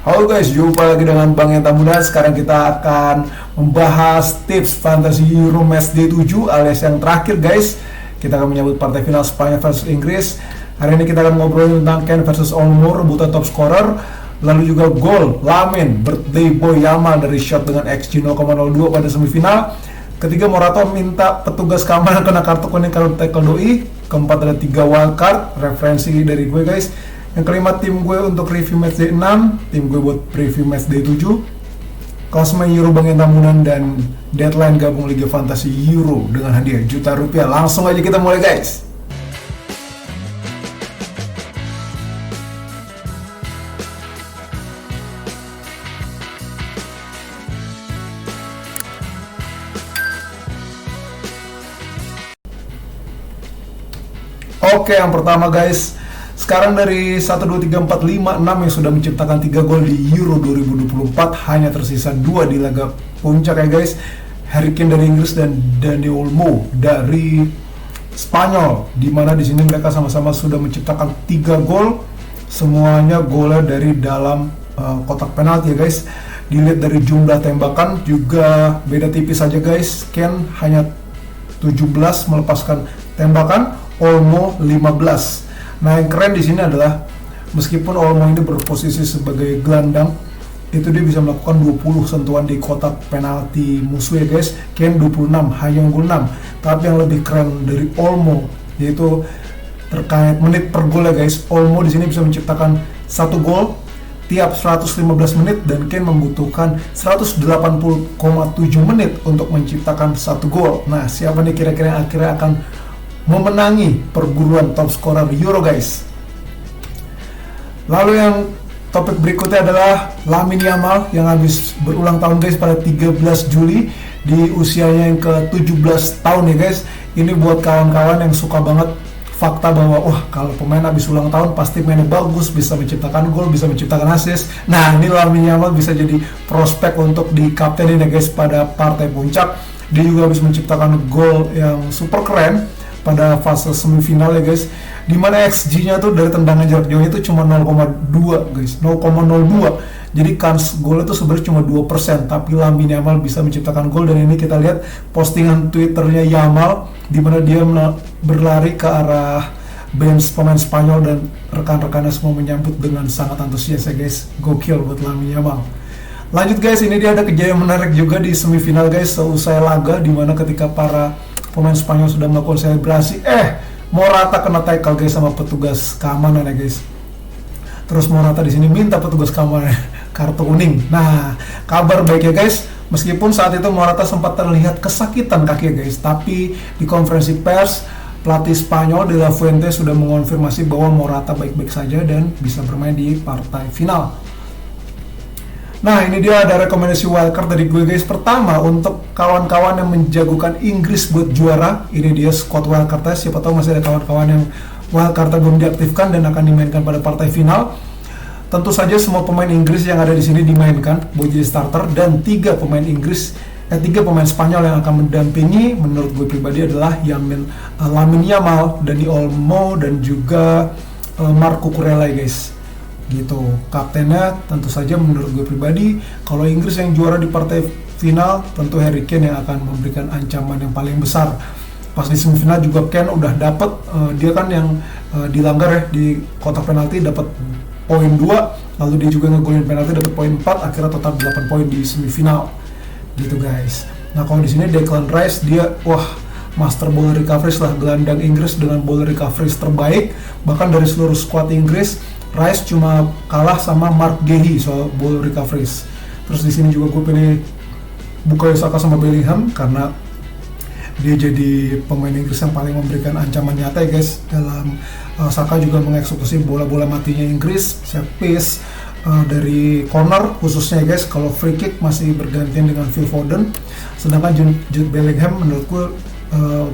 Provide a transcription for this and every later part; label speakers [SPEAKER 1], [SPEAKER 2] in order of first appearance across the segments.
[SPEAKER 1] Halo guys, jumpa lagi dengan Bang Yenta Muda. Sekarang kita akan membahas tips Fantasy Euro Match Day 7 alias yang terakhir guys. Kita akan menyambut partai final Spanyol versus Inggris. Hari ini kita akan ngobrolin tentang Kane versus Olmo, rebutan top scorer. Lalu juga gol Lamine, birthday boy Yamal dari shot dengan XG 0,02 pada semifinal. Ketiga, Morata minta petugas keamanan kena kartu kuning kalau tackle doi. Keempat, ada 3 wildcard, referensi dari gue guys. Yang kelima, tim gue untuk review matchday 6, tim gue buat preview matchday 7, Klasmen Euro Bang Yenta Muda, dan deadline gabung Liga Fantasy Euro dengan hadiah juta rupiah. Langsung aja kita mulai guys. Oke, yang pertama guys, sekarang dari 1, 2, 3, 4, 5, 6 yang sudah menciptakan 3 gol di Euro 2024, hanya tersisa 2 di laga puncak ya guys. Harry Kane dari Inggris dan Dani Olmo dari Spanyol, dimana di sini mereka sama-sama sudah menciptakan 3 gol, semuanya golnya dari dalam kotak penalti ya guys. Dilihat dari jumlah tembakan juga beda tipis saja guys. Kane hanya 17 melepaskan tembakan, Olmo 15. Nah, yang keren di sini adalah meskipun Olmo ini berposisi sebagai gelandang, itu dia bisa melakukan 20 sentuhan di kotak penalti musuh ya guys. Kane 26, hanya unggul 6. Tapi yang lebih keren dari Olmo yaitu terkait menit per gol ya guys. Olmo di sini bisa menciptakan 1 gol tiap 115 menit dan Kane membutuhkan 180,7 menit untuk menciptakan 1 gol. Nah, siapa nih kira-kira yang akhirnya akan memenangi perburuan top scorer Euro guys? Lalu yang topik berikutnya adalah Lamine Yamal yang habis berulang tahun guys pada 13 Juli di usianya yang ke-17 tahun ya guys. Ini buat kawan-kawan yang suka banget fakta bahwa wah, kalau pemain habis ulang tahun pasti mainnya bagus, bisa menciptakan gol, bisa menciptakan assist. Nah, ini Lamine Yamal bisa jadi prospek untuk di kaptenin ya guys pada partai puncak. Dia juga habis menciptakan gol yang super keren pada fase semifinal ya guys, dimana XG-nya tuh dari tendangan jarak jauh itu cuma 0,2 guys, 0,02. Jadi kans gol itu sebenarnya cuma 2%, tapi Lamine Yamal bisa menciptakan gol. Dan ini kita lihat postingan Twitternya Yamal, dimana dia berlari ke arah bench pemain Spanyol dan rekan-rekannya semua menyambut dengan sangat antusias ya guys. Gokil buat Lamine Yamal. Lanjut guys, ini dia ada kejadian menarik juga di semifinal guys, seusai laga, dimana ketika para pemain Spanyol sudah melakukan selebrasi, Morata kena tackle guys sama petugas keamanan ya guys. Terus Morata di sini minta petugas keamanan kartu kuning. Nah, kabar baik ya guys, meskipun saat itu Morata sempat terlihat kesakitan kaki ya guys, tapi di konferensi pers pelatih Spanyol De La Fuente sudah mengonfirmasi bahwa Morata baik-baik saja dan bisa bermain di partai final. Nah, ini dia ada rekomendasi wildcard dari gue guys. Pertama, untuk kawan-kawan yang menjagokan Inggris buat juara, ini dia squad wildcardnya. Siapa tahu masih ada kawan-kawan yang wildcardnya belum diaktifkan dan akan dimainkan pada partai final. Tentu saja semua pemain Inggris yang ada di sini dimainkan buat jadi starter, dan 3 pemain Spanyol yang akan mendampingi menurut gue pribadi adalah Lamine Yamal, Dani Olmo, dan juga Marco Cucurella guys. Gitu. Kaptennya tentu saja menurut gue pribadi, kalau Inggris yang juara di partai final, tentu Harry Kane yang akan memberikan ancaman yang paling besar. Pas di semifinal juga Kane udah dapet, dia kan yang dilanggar ya di kotak penalti, dapat poin 2, lalu dia juga ngegolin penalti dapat poin 4, akhirnya total 8 poin di semifinal. Gitu guys. Nah, kalau di sini Declan Rice, dia master ball recovery lah, gelandang Inggris dengan ball recovery terbaik bahkan dari seluruh squad Inggris. Rice cuma kalah sama Mark Gehi soal ball recoveries. Terus di sini juga gue pilih Bukayo Saka sama Bellingham karena dia jadi pemain Inggris yang paling memberikan ancaman nyata ya guys. Dalam Saka juga mengeksekusi bola-bola matinya Inggris, set piece dari corner khususnya ya guys. Kalau free kick masih bergantian dengan Phil Foden. Sedangkan Jude Bellingham menurut gue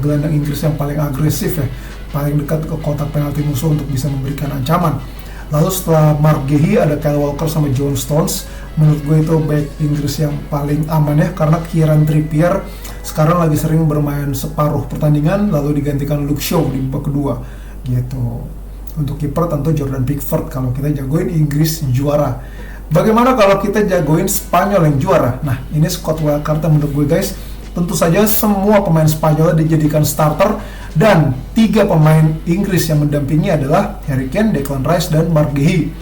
[SPEAKER 1] gelandang Inggris yang paling agresif ya, paling dekat ke kotak penalti musuh untuk bisa memberikan ancaman. Lalu setelah Mark Gehi ada Kyle Walker sama John Stones. Menurut gue itu back Inggris yang paling aman ya, karena Kieran Trippier sekarang lagi sering bermain separuh pertandingan lalu digantikan Luke Shaw di babak kedua gitu. Untuk kiper tentu Jordan Pickford kalau kita jagoin Inggris juara. Bagaimana kalau kita jagoin Spanyol yang juara? Nah, ini squad wildcard menurut gue guys. Tentu saja semua pemain Spanyol dijadikan starter dan 3 pemain Inggris yang mendampingi adalah Harry Kane, Declan Rice, dan Marc Guehi.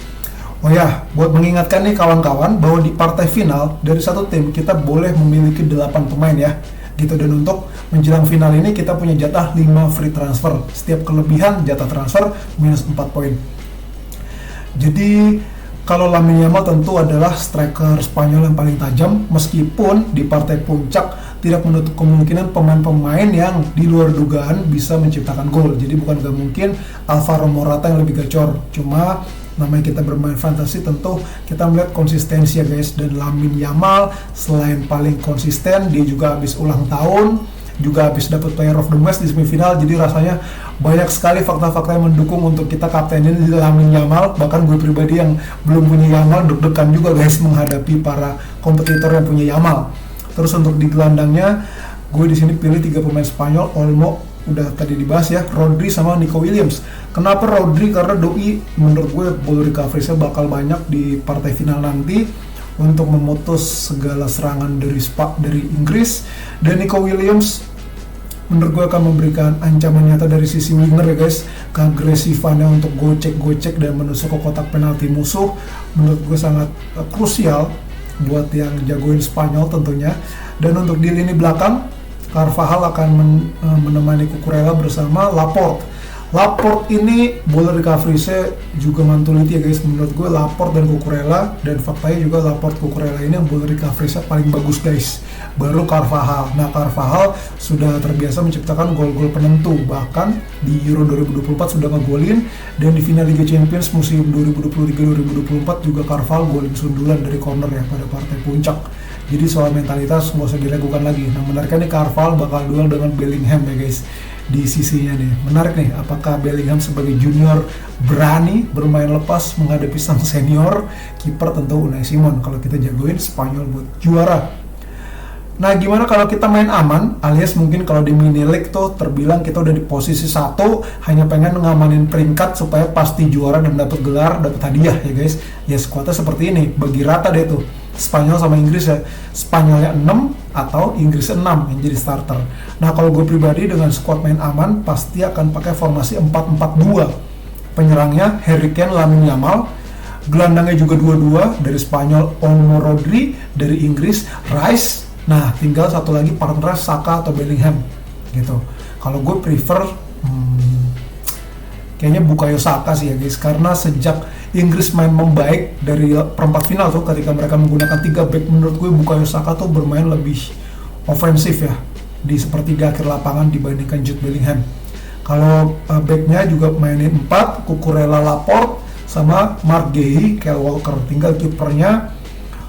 [SPEAKER 1] Oh ya, buat mengingatkan nih kawan-kawan bahwa di partai final dari satu tim kita boleh memiliki 8 pemain ya. Gitu, dan untuk menjelang final ini kita punya jatah 5 free transfer. Setiap kelebihan jatah transfer minus 4 poin. Jadi kalau Lamine Yamal tentu adalah striker Spanyol yang paling tajam, meskipun di partai puncak tidak menutup kemungkinan pemain-pemain yang di luar dugaan bisa menciptakan gol. Jadi bukan gak mungkin Alvaro Morata yang lebih gacor. Cuma namanya kita bermain fantasi, tentu kita melihat konsistensi ya guys. Dan Lamine Yamal selain paling konsisten, dia juga habis ulang tahun, juga habis dapat Player of the Match di semifinal. Jadi rasanya banyak sekali fakta-fakta yang mendukung untuk kita kaptenin di Lamine Yamal. Bahkan gue pribadi yang belum punya Yamal deg-degan juga guys menghadapi para kompetitor yang punya Yamal. Terus untuk di gelandangnya, gue di sini pilih 3 pemain Spanyol. Olmo udah tadi dibahas ya, Rodri sama Nico Williams. Kenapa Rodri? Karena doi menurut gue ball recovery-nya bakal banyak di partai final nanti untuk memutus segala serangan dari Inggris. Dan Nico Williams menurut gue akan memberikan ancaman nyata dari sisi winger ya guys. Keagresifannya untuk gocek-gocek dan menusuk ke kotak penalti musuh menurut gue sangat krusial buat yang jagoin Spanyol tentunya. Dan untuk di lini belakang, Carvajal akan menemani Cucurella bersama Laporte. Laporte ini ball recovery-nya juga mantuliti ya guys. Menurut gue Laporte dan Cucurella, dan faktanya juga Laporte Cucurella ini yang ball recovery-nya paling bagus guys. Baru Carvajal. Nah, Carvajal sudah terbiasa menciptakan gol-gol penentu, bahkan di Euro 2024 sudah ngegolin, dan di final Liga Champions musim 2023-2024 juga Carvajal golin sundulan dari corner ya pada partai puncak. Jadi soal mentalitas nggak usah diragukan lagi. Nah, menariknya nih Carvajal bakal duel dengan Bellingham ya guys di sisinya nih. Menarik nih, apakah Bellingham sebagai junior berani bermain lepas menghadapi sang senior kiper tentu Unai Simon kalau kita jagoin Spanyol buat juara. Nah, gimana kalau kita main aman, alias mungkin kalau di mini league tuh terbilang kita udah di posisi 1, hanya pengen ngamanin peringkat supaya pasti juara dan dapat gelar, dapat hadiah ya guys. Ya skuadnya seperti ini, bagi rata deh tuh Spanyol sama Inggris ya. Spanyolnya 6 atau Inggris 6 yang jadi starter. Nah, kalau gue pribadi dengan squad main aman pasti akan pakai formasi 4-4-2. Penyerangnya Harry Kane, Lamine Yamal. Gelandangnya juga 2-2 dari Spanyol, Olmo, Rodri. Dari Inggris Rice. Nah, tinggal satu lagi partner Saka atau Bellingham gitu. Kalau gue prefer kayaknya Bukayo Saka sih ya guys, karena sejak Inggris main membaik dari perempat final tuh ketika mereka menggunakan 3 back, menurut gue Bukayo Saka tuh bermain lebih ofensif ya di sepertiga akhir lapangan dibandingkan Jude Bellingham. Kalau backnya juga mainin 4, Cucurella, Laporte sama Marc Guehi, Kyle Walker. Tinggal kipernya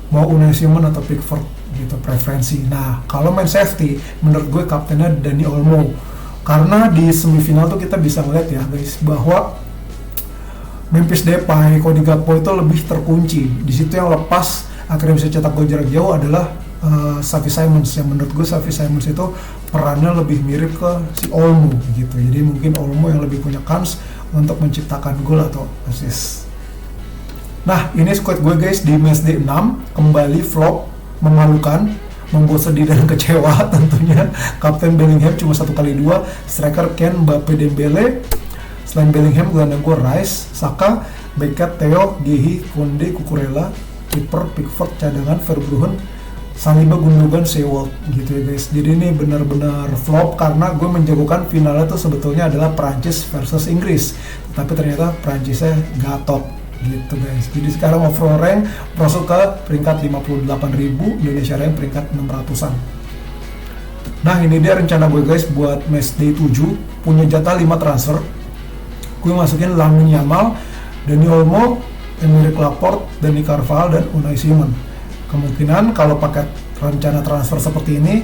[SPEAKER 1] mau Unai Simon atau Pickford gitu preferensi. Nah, kalau main safety menurut gue kaptennya Dani Olmo. Karena di semifinal tuh kita bisa ngeliat ya guys bahwa Memphis Depay, Cody Gakpo itu lebih terkunci. Di situ yang lepas akhirnya bisa cetak gol jarak jauh adalah Xavi Simons. Yang menurut gue Xavi Simons itu perannya lebih mirip ke si Olmo gitu. Jadi mungkin Olmo yang lebih punya kans untuk menciptakan gol atau assist. Nah, ini squad gue guys di matchday 6 kembali flop, memalukan, membuat sedih dan kecewa tentunya. Kapten Bellingham cuma 1x2, striker Kane, Mbappe, Dembele. Selain Bellingham, gelandang gue Rice, Saka, Beckett, Theo, Guehi, Konde, Cucurella, kiper Pickford, cadangan Verbruggen, Saliba, Gundogan, Sewell gitu ya guys. Jadi ini benar-benar flop karena gue menjagokan finalnya tuh sebetulnya adalah Prancis versus Inggris, tapi ternyata Prancisnya gak top gitu guys. Jadi sekarang overall rank masuk ke peringkat 58.000, Indonesia rank peringkat 600-an. Nah, ini dia rencana gue guys buat matchday 7, punya jatah 5 transfer. Gue masukin Lamine Yamal, Dani Olmo, Emerick Laporte, Dani Carvajal, dan Unai Simon. Kemungkinan kalau pakai rencana transfer seperti ini,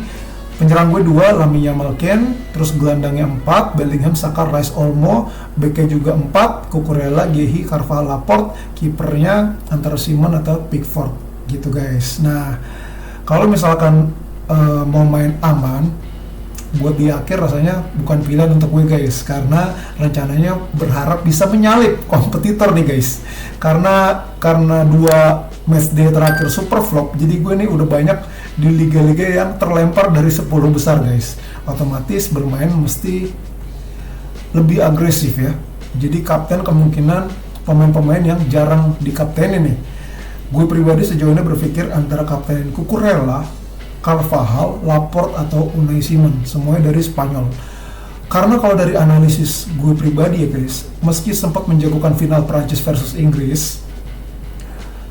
[SPEAKER 1] penyerang gue 2, Lamine Yamal, Kane, terus gelandangnya 4, Bellingham, Saka, Rice, Olmo, backnya juga 4, Cucurella, Guehi, Carvajal, Laporte, kipernya antara Simon atau Pickford gitu guys. Nah, kalau misalkan mau main aman, buat di akhir rasanya bukan pilihan untuk gue guys, karena rencananya berharap bisa menyalip kompetitor nih guys. Karena 2 matchday terakhir super flop, jadi gue nih udah banyak di liga-liga yang terlempar dari 10 besar guys. Otomatis bermain mesti lebih agresif ya. Jadi kapten kemungkinan pemain-pemain yang jarang dikaptenin nih. Gue pribadi sejauh ini berpikir antara kapten Cucurella, Carvajal, Laporte atau Unai Simon, semuanya dari Spanyol. Karena kalau dari analisis gue pribadi ya guys, meski sempat menjagokan final Prancis versus Inggris,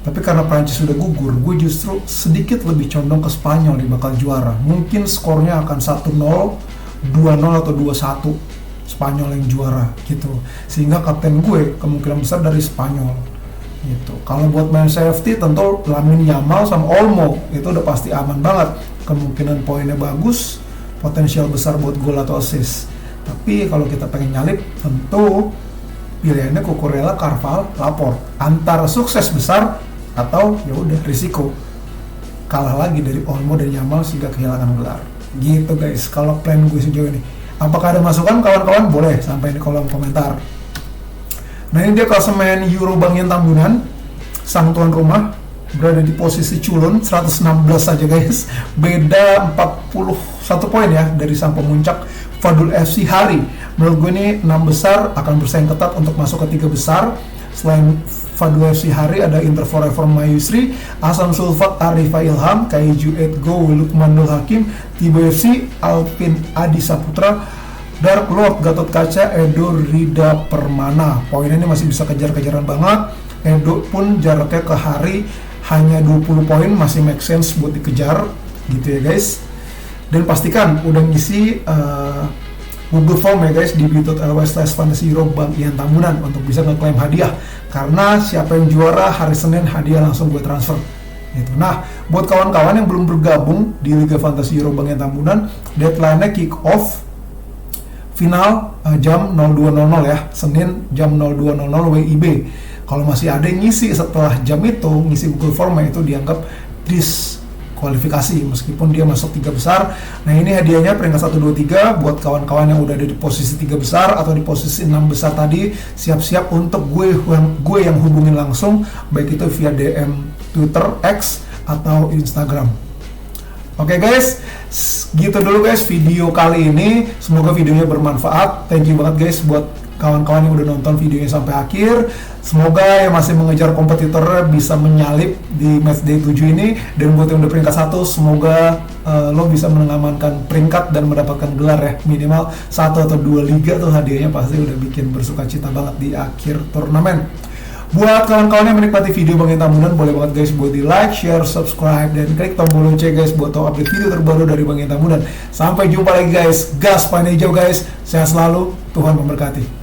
[SPEAKER 1] tapi karena Prancis sudah gugur, gue justru sedikit lebih condong ke Spanyol nih bakal juara. Mungkin skornya akan 1-0, 2-0 atau 2-1 Spanyol yang juara gitu. Sehingga kapten gue kemungkinan besar dari Spanyol gitu. Kalau buat main safety tentu Lamine Yamal sama Olmo itu udah pasti aman banget, kemungkinan poinnya bagus, potensial besar buat gol atau assist. Tapi kalau kita pengen nyalip tentu pilihannya Cucurella, Carvajal, Laporte, antara sukses besar atau ya udah risiko kalah lagi dari Olmo dan Yamal sehingga kehilangan gelar gitu guys. Kalau plan gue sejauh ini, apakah ada masukan kawan-kawan? Boleh sampaikan di kolom komentar. Nah ini dia klasemen Euro Bangyan Tambunan, sang tuan rumah berada di posisi culun 116 saja guys, beda 41 poin ya dari sang pemuncak Fadul FC Hari. Menurut gue ini 6 besar akan bersaing ketat untuk masuk ke 3 besar. Selain Fadul FC Hari ada Inter Forever Mayusri, Asam Sulfat Arifa Ilham, Kaiju Edgo, Lukmanul Hakim, Tibo FC, Alvin Adi Saputra, Dark Lord Gatot Kaca, Edo Rida Permana. Poinnya ini masih bisa kejar-kejaran banget. Edo pun jaraknya ke Hari hanya 20 poin, masih make sense buat dikejar gitu ya guys. Dan pastikan udah ngisi Google Form ya guys di bit.ly/fantasy Euro Bangyan Tambunan untuk bisa ngeklaim hadiah. Karena siapa yang juara hari Senin hadiah langsung gue transfer gitu. Nah, buat kawan-kawan yang belum bergabung di Liga Fantasy Euro Bangyan Tambunan, deadline-nya kick off final jam 02.00 ya, Senin jam 02.00 WIB. Kalau masih ada yang ngisi setelah jam itu, ngisi Google Form itu dianggap diskualifikasi meskipun dia masuk 3 besar. Nah ini hadiahnya peringkat 1, 2, 3 buat kawan-kawan yang udah ada di posisi 3 besar atau di posisi 6 besar tadi, siap-siap untuk gue yang hubungin langsung, baik itu via DM Twitter, X atau Instagram. Oke guys, gitu dulu guys video kali ini. Semoga videonya bermanfaat. Thank you banget guys buat kawan-kawan yang udah nonton videonya sampai akhir. Semoga yang masih mengejar kompetitor bisa menyalip di matchday 7 ini. Dan buat yang udah peringkat 1, semoga lo bisa mengamankan peringkat dan mendapatkan gelar ya. Minimal 1 atau 2 liga tuh hadiahnya pasti udah bikin bersukacita banget di akhir turnamen. Buat kawan-kawan yang menikmati video Bangyan Tambunan, boleh banget guys buat di like, share, subscribe, dan klik tombol lonceng guys buat tahu update video terbaru dari Bangyan Tambunan. Sampai jumpa lagi guys, gas panen hijau guys, sehat selalu, Tuhan memberkati.